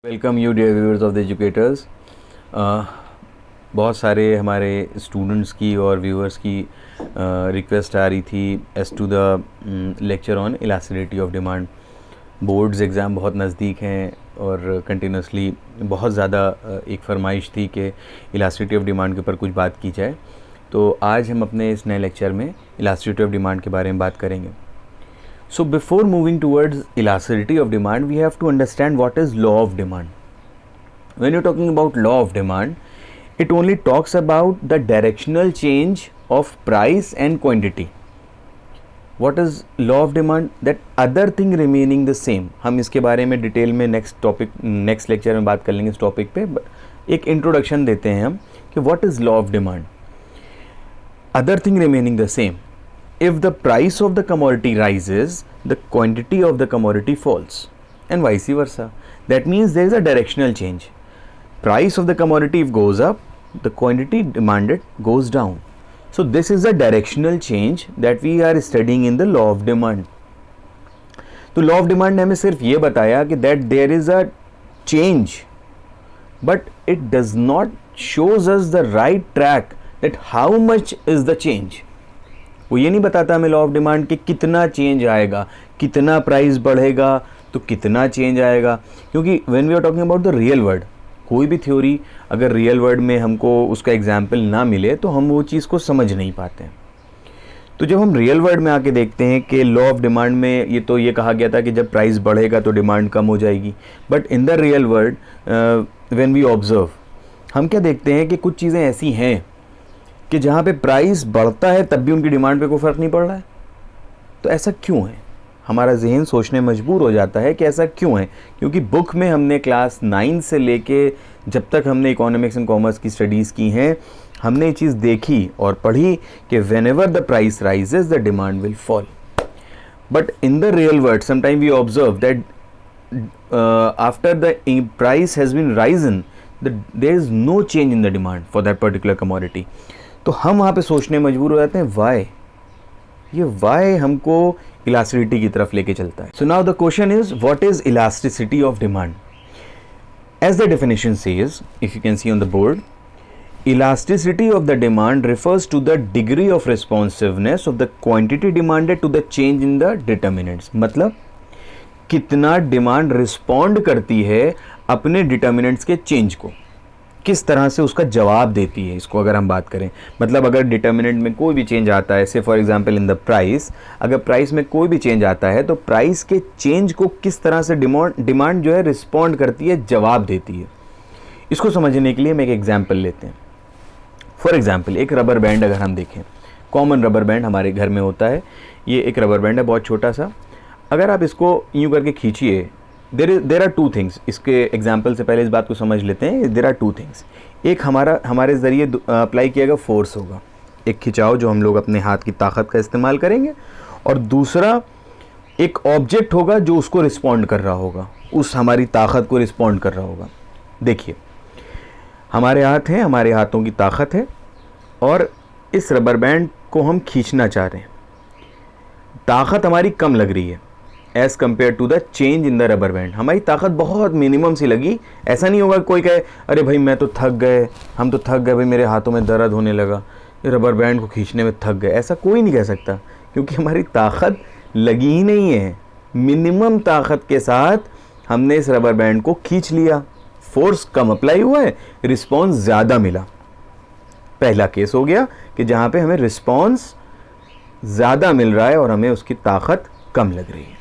Welcome you dear viewers of the educators. बहुत सारे हमारे स्टूडेंट्स की और व्यूअर्स की रिक्वेस्ट आ रही थी as to the lecture on elasticity of demand. Boards exam बहुत नज़दीक हैं और कंटिन्यूसली बहुत ज़्यादा एक फरमाइश थी कि इलास्टिसिटी ऑफ डिमांड के ऊपर कुछ बात की जाए। तो आज हम अपने इस नए लेक्चर में इलास्टिसिटी ऑफ डिमांड के बारे में बात करेंगे। So before moving towards elasticity of demand, we have to understand what is law of demand. When you're talking about law of demand, it only talks about the directional change of price and quantity. What is law of demand? That other thing remaining the same. हम इसके बारे में detail में next lecture में बात कर लेंगे इस टॉपिक पे। एक इंट्रोडक्शन देते हैं हम कि what is law of demand. Other thing remaining the same. If the price of the commodity rises, the quantity of the commodity falls, and vice versa. That means there is a directional change. Price of the commodity if goes up, the quantity demanded goes down. So this is a directional change that we are studying in the law of demand. तो law of demand ने हमें सिर्फ ये बताया कि that there is a change, but it does not shows us the right track that how much is the change. वो ये नहीं बताता हमें लॉ ऑफ डिमांड कि कितना चेंज आएगा, कितना प्राइस बढ़ेगा तो कितना चेंज आएगा, क्योंकि when we are talking about the real world, कोई भी थ्योरी अगर रियल वर्ल्ड में हमको उसका एग्जाम्पल ना मिले तो हम वो चीज़ को समझ नहीं पाते हैं। तो जब हम रियल वर्ल्ड में आके देखते हैं कि लॉ ऑफ डिमांड में ये कहा गया था कि जब प्राइस बढ़ेगा तो डिमांड कम हो जाएगी, but in the real world when we observe, हम क्या देखते हैं कि कुछ चीज़ें ऐसी हैं कि जहाँ पे प्राइस बढ़ता है तब भी उनकी डिमांड पे कोई फ़र्क नहीं पड़ रहा है। तो ऐसा क्यों है? हमारा जहन सोचने मजबूर हो जाता है कि ऐसा क्यों है, क्योंकि बुक में हमने क्लास 9 से लेके जब तक हमने इकोनॉमिक्स एंड कॉमर्स की स्टडीज़ की हैं, हमने ये चीज़ देखी और पढ़ी कि whenever the price rises the demand will fall. But in the real world sometime we observe that after the price has been risen there is no change in the demand for that particular commodity. तो हम वहाँ पे सोचने मजबूर हो जाते हैं Y हमको इलास्टिसिटी की तरफ लेके चलता है। So now the question is what is elasticity of demand? As the definition says, if you can see on the board, elasticity of the demand refers to the degree of responsiveness of the quantity demanded to the change in the determinants. मतलब कितना demand respond करती है अपने determinants के change को, किस तरह से उसका जवाब देती है। इसको अगर हम बात करें, मतलब अगर डिटर्मिनेंट में कोई भी चेंज आता है, से for example in the price, अगर प्राइस में कोई भी चेंज आता है तो प्राइस के चेंज को किस तरह से डिमांड जो है रिस्पॉन्ड करती है, जवाब देती है। इसको समझने के लिए हम एक एग्जाम्पल लेते हैं। फॉर एग्जाम्पल एक रबर बैंड अगर हम देखें, कॉमन रबर बैंड हमारे घर में होता है, ये एक रबर बैंड है बहुत छोटा सा। अगर आप इसको यूँ करके खींचिए, देर आर टू थिंग्स। इसके एग्जाम्पल से पहले इस बात को समझ लेते हैं। There are two things. एक हमारे ज़रिए अप्लाई किया गया फोर्स होगा, एक खिंचाव जो हम लोग अपने हाथ की ताकत का इस्तेमाल करेंगे, और दूसरा एक ऑब्जेक्ट होगा जो उसको रिस्पॉन्ड कर रहा होगा, उस हमारी ताकत को रिस्पॉन्ड कर रहा होगा। देखिए हमारे हाथ हैं, हमारे हाथों की ताकत है, और इस रबर बैंड को हम खींचना चाह रहे हैं। ताकत हमारी कम लग रही है as compare to the change in the rubber band. हमारी ताकत बहुत मिनिमम सी लगी। ऐसा नहीं होगा कोई कहे अरे भाई मैं तो थक गए, हम तो थक गए भाई, मेरे हाथों में दर्द होने लगा, रबर बैंड को खींचने में थक गए। ऐसा कोई नहीं कह सकता, क्योंकि हमारी ताकत लगी ही नहीं है। मिनिमम ताकत के साथ हमने इस रबर बैंड को खींच लिया, फोर्स कम अप्लाई हुआ है, रिस्पॉन्स ज़्यादा मिला। पहला केस हो गया कि जहाँ पे हमें रिस्पॉन्स ज़्यादा मिल रहा है और हमें उसकी ताकत कम लग रही है।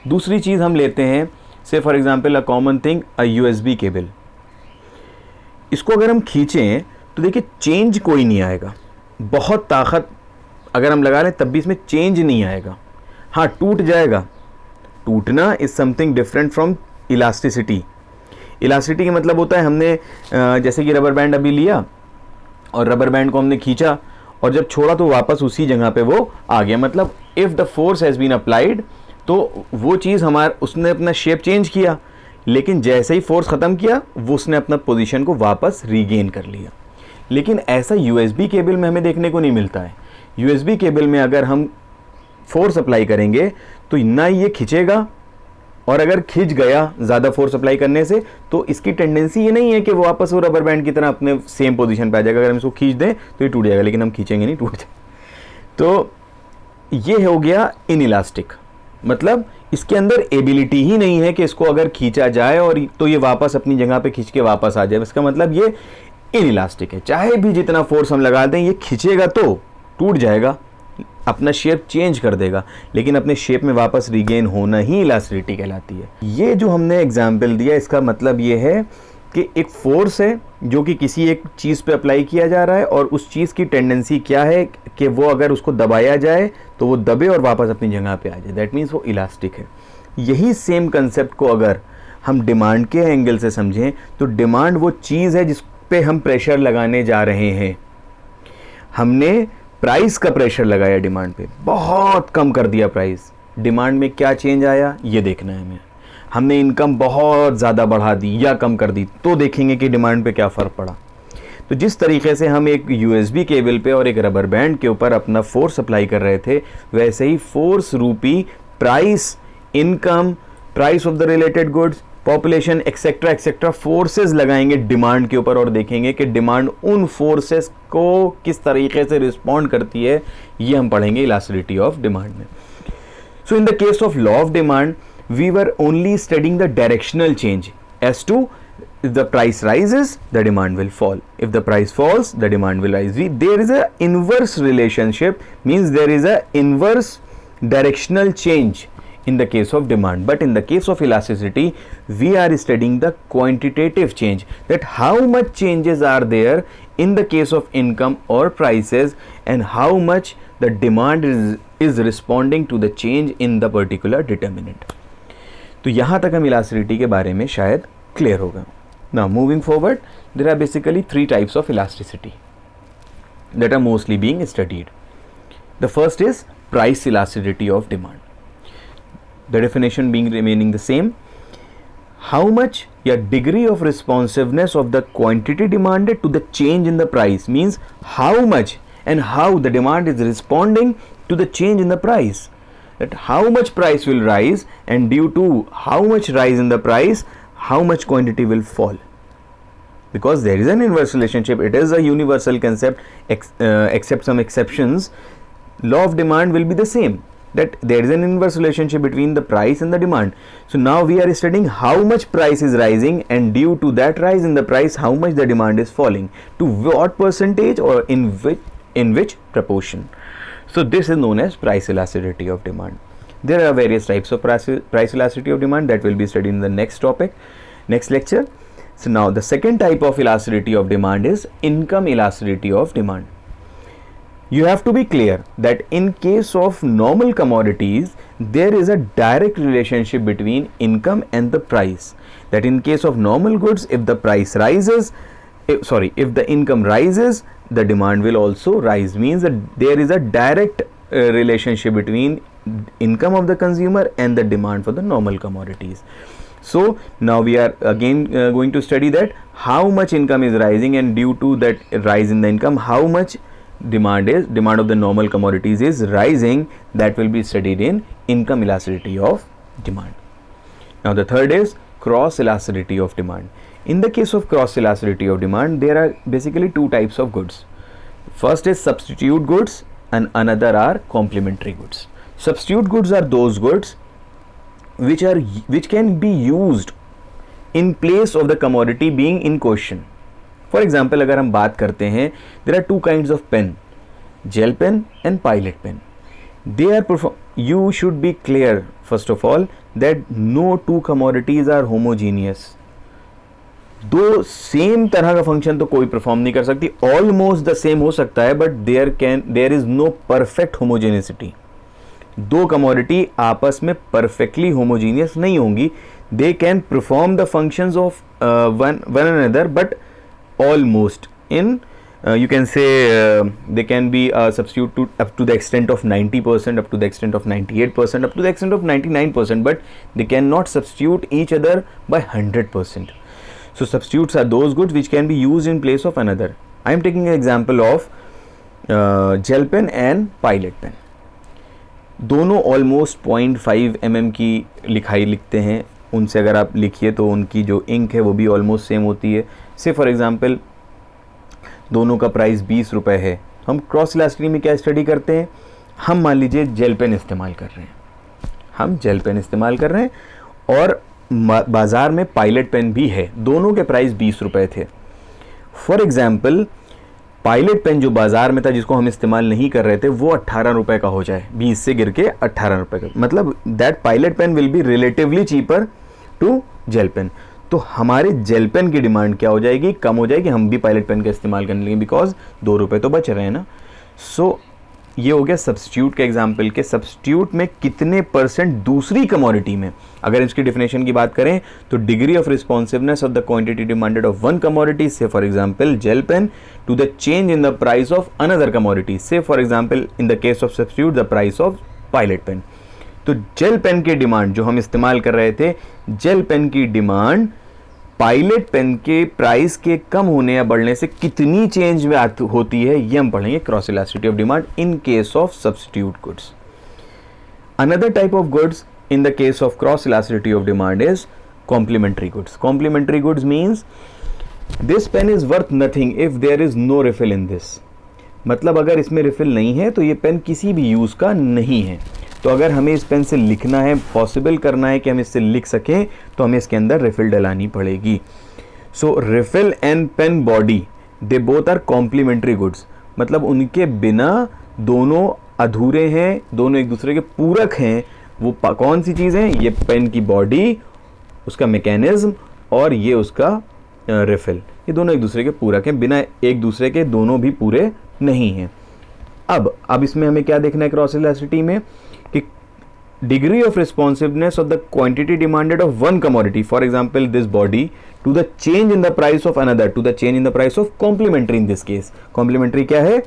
दूसरी चीज़ हम लेते हैं, से for example a common thing, a USB cable. इसको अगर हम खींचें तो देखिए चेंज कोई नहीं आएगा, बहुत ताकत अगर हम लगा लें तब भी इसमें चेंज नहीं आएगा। हाँ, टूट जाएगा। टूटना is something different from elasticity. Elasticity का मतलब होता है हमने जैसे कि रबर बैंड अभी लिया और रबर बैंड को हमने खींचा और जब छोड़ा तो वापस उसी जगह पे वो आ गया। मतलब if the force has been applied, तो वो चीज़ उसने अपना शेप चेंज किया, लेकिन जैसे ही फोर्स ख़त्म किया वो उसने अपना पोजीशन को वापस रीगेन कर लिया। लेकिन ऐसा यूएसबी केबल में हमें देखने को नहीं मिलता है। यूएसबी केबल में अगर हम फोर्स अप्लाई करेंगे तो ना ये खिंचेगा और अगर खिंच गया ज़्यादा फोर्स अप्लाई करने से तो इसकी टेंडेंसी ये नहीं है कि वो वापस वो रबर बैंड की तरह अपने सेम पोजीशन पे आ जाएगा। अगर हम इसको खींच दें तो ये टूट जाएगा, लेकिन हम खींचेंगे नहीं, टूट जाए। तो ये हो गया इनइलास्टिक, मतलब इसके अंदर एबिलिटी ही नहीं है कि इसको अगर खींचा जाए और तो ये वापस अपनी जगह पे खींच के वापस आ जाए। इसका मतलब ये इनइलास्टिक है, चाहे भी जितना फोर्स हम लगा दें ये खींचेगा तो टूट जाएगा, अपना शेप चेंज कर देगा, लेकिन अपने शेप में वापस रिगेन होना ही इलास्टिसिटी कहलाती है। ये जो हमने एग्जाम्पल दिया इसका मतलब ये है कि एक फोर्स है जो कि किसी एक चीज़ पे अप्लाई किया जा रहा है और उस चीज़ की टेंडेंसी क्या है कि वो अगर उसको दबाया जाए तो वो दबे और वापस अपनी जगह पे आ जाए, दैट मीन्स वो इलास्टिक है। यही सेम कंसेप्ट को अगर हम डिमांड के एंगल से समझें तो डिमांड वो चीज़ है जिस पे हम प्रेशर लगाने जा रहे हैं। हमने प्राइस का प्रेशर लगाया डिमांड पे, बहुत कम कर दिया प्राइस, डिमांड में क्या चेंज आया ये देखना है हमें। हमने इनकम बहुत ज़्यादा बढ़ा दी या कम कर दी तो देखेंगे कि डिमांड पे क्या फ़र्क पड़ा। तो जिस तरीके से हम एक यूएसबी केबल पे और एक रबर बैंड के ऊपर अपना फोर्स अप्लाई कर रहे थे, वैसे ही फोर्स रूपी price, income, price of the related goods, population etcetera etcetera forces लगाएंगे डिमांड के ऊपर और देखेंगे कि डिमांड उन फोर्सेस को किस तरीके से रिस्पॉन्ड करती है, ये हम पढ़ेंगे इलास्टिसिटी ऑफ डिमांड में। So in the case of law of demand we were only studying the directional change as to if the price rises the demand will fall, if the price falls the demand will rise. There is a inverse relationship, means there is a inverse directional change in the case of demand, but in the case of elasticity we are studying the quantitative change, that how much changes are there in the case of income or prices and how much the demand is responding to the change in the particular determinant. तो यहाँ तक हम elasticity के बारे में शायद clear होगा। Now moving forward, there are basically 3 types of elasticity that are mostly being studied. The first is price elasticity of demand. The definition being remaining the same. How much या degree of responsiveness of the quantity demanded to the change in the price, means how much and how the demand is responding to the change in the price. That how much price will rise, and due to how much rise in the price, how much quantity will fall. Because there is an inverse relationship, it is a universal concept, except some exceptions. Law of demand will be the same, that there is an inverse relationship between the price and the demand. So now we are studying how much price is rising, and due to that rise in the price, how much the demand is falling, to what percentage or in which proportion. So this is known as price elasticity of demand. There are various types of price elasticity of demand that will be studied in the next topic, next lecture. So now the second type of elasticity of demand is income elasticity of demand. You have to be clear that in case of normal commodities, there is a direct relationship between income and the price. That in case of normal goods, if the price rises, if the income rises, the demand will also rise, means that there is a direct relationship between income of the consumer and the demand for the normal commodities. So now we are again going to study that how much income is rising, and due to that rise in the income, how much demand of the normal commodities is rising. That will be studied in income elasticity of demand. Now the third is cross elasticity of demand. In the case of cross elasticity of demand, there are basically 2 types of goods. First is substitute goods and another are complementary goods. Substitute goods are those goods which can be used in place of the commodity being in question. For example, अगर हम बात करते हैं, there are 2 kinds of pen, gel pen and pilot pen. They are you should be clear first of all that no 2 commodities are homogeneous. 2 same तरह का function तो कोई perform नहीं कर सकती, ऑलमोस्ट द सेम हो सकता है, but there is no perfect homogeneity. 2 commodity आपस में परफेक्टली होमोजीनियस नहीं होंगी. They can perform the functions of one another, but almost in you can say they can be substitute up to the extent of 90%, up to the extent of 98%, up to the extent of 99%, but they cannot substitute each other by 100%. So substitutes are those goods which can be used in place of another. I am taking an example of gel pen and pilot pen. दोनों almost 0.5 mm की लिखाई लिखते हैं, उनसे अगर आप लिखिए तो उनकी जो इंक है वो भी ऑलमोस्ट सेम होती है। से फॉर एग्जांपल दोनों का प्राइस 20 रुपये है। हम क्रॉस इलास्टिसिटी में क्या स्टडी करते हैं, हम मान लीजिए जेल पेन इस्तेमाल कर रहे हैं, हम जेल पेन इस्तेमाल कर रहे हैं और बाज़ार में पायलट पेन भी है, दोनों के प्राइस 20 रुपये थे। फॉर एग्जांपल पायलट पेन जो बाज़ार में था जिसको हम इस्तेमाल नहीं कर रहे थे वो 18 रुपये का हो जाए, 20 से गिर के 18 रुपये का, मतलब that pilot pen will be relatively cheaper to gel pen. तो हमारे जेल पेन की डिमांड क्या हो जाएगी, कम हो जाएगी, हम भी पायलट पेन का इस्तेमाल करने लगे बिकॉज 2 रुपये तो बच रहे हैं ना। सो ये हो गया सब्स्टिट्यूट का एग्जाम्पल के सब्स्टिट्यूट में कितने परसेंट दूसरी कमोडिटी में। अगर इसकी डिफिनेशन की बात करें तो degree of responsiveness of the quantity demanded of one commodity, say for example gel pen, to the change in the price of another commodity, say for example in the case of substitute the price of Pilot pen. तो gel pen की demand जो हम इस्तेमाल कर रहे थे, gel pen की demand Pilot pen के प्राइस के कम होने या बढ़ने से कितनी चेंज में होती है, ये हम पढ़ेंगे cross elasticity of demand in case of substitute goods. Another type of goods in the case of cross elasticity of demand is complementary goods. Complementary goods means this pen is worth nothing if there is no refill in this, मतलब अगर इसमें refill नहीं है तो ये pen किसी भी use का नहीं है। तो अगर हमें इस पेन से लिखना है, पॉसिबल करना है कि हम इससे लिख सकें, तो हमें इसके अंदर रिफिल डलानी पड़ेगी। So refill and pen body they both are complementary goods, मतलब उनके बिना दोनों अधूरे हैं, दोनों एक दूसरे के पूरक हैं। वो कौन सी चीज़ हैं, ये पेन की बॉडी, उसका मैकेनिज्म और ये उसका रिफिल, ये दोनों एक दूसरे के पूरक हैं, बिना एक दूसरे के दोनों भी पूरे नहीं हैं। अब इसमें हमें क्या देखना है क्रॉस इलास्टिसिटी में कि degree of responsiveness of the quantity demanded of one commodity, for example this body, to the change in the price of another, to the change in the price of complementary. In this case complementary क्या है,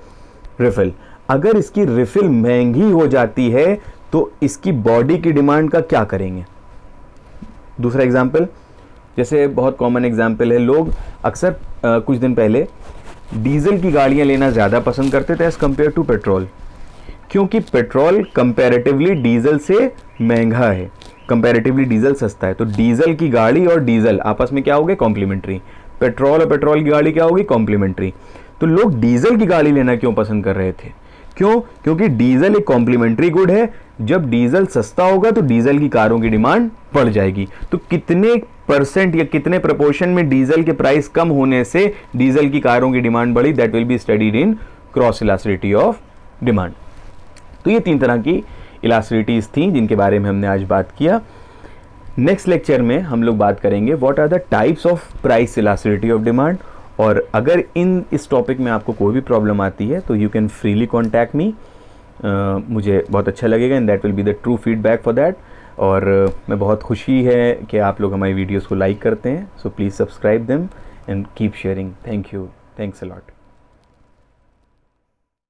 refill. अगर इसकी refill महंगी हो जाती है तो इसकी बॉडी की डिमांड का क्या करेंगे। दूसरा एग्जाम्पल, जैसे बहुत कॉमन एग्जाम्पल है, लोग अक्सर कुछ दिन पहले डीजल की गाड़ियां लेना ज़्यादा पसंद करते थे एज कम्पेयर टू पेट्रोल, क्योंकि पेट्रोल कंपैरेटिवली डीजल से महंगा है, कंपैरेटिवली डीजल सस्ता है। तो डीजल की गाड़ी और डीजल आपस में क्या हो गए, कॉम्प्लीमेंट्री। पेट्रोल और पेट्रोल की गाड़ी क्या होगी, कॉम्प्लीमेंट्री। तो लोग डीजल की गाड़ी लेना क्यों पसंद कर रहे थे, क्यों, क्योंकि डीजल एक कॉम्प्लीमेंट्री गुड है। जब डीजल सस्ता होगा तो डीजल की कारों की डिमांड बढ़ जाएगी। तो कितने परसेंट या कितने प्रोपोर्शन में डीजल के प्राइस कम होने से डीजल की कारों की डिमांड बढ़ी, that will be studied in cross elasticity of demand. तो ये 3 तरह की इलास्टिसिटीज थी जिनके बारे में हमने आज बात किया। नेक्स्ट लेक्चर में हम लोग बात करेंगे what are the types of price elasticity of demand. और अगर इस टॉपिक में आपको कोई भी प्रॉब्लम आती है तो you can freely contact me, मुझे बहुत अच्छा लगेगा and that will be the true feedback for that. और मैं बहुत खुशी है कि आप लोग हमारी वीडियोस को लाइक करते हैं, so please subscribe them and keep sharing. Thank you, thanks a lot.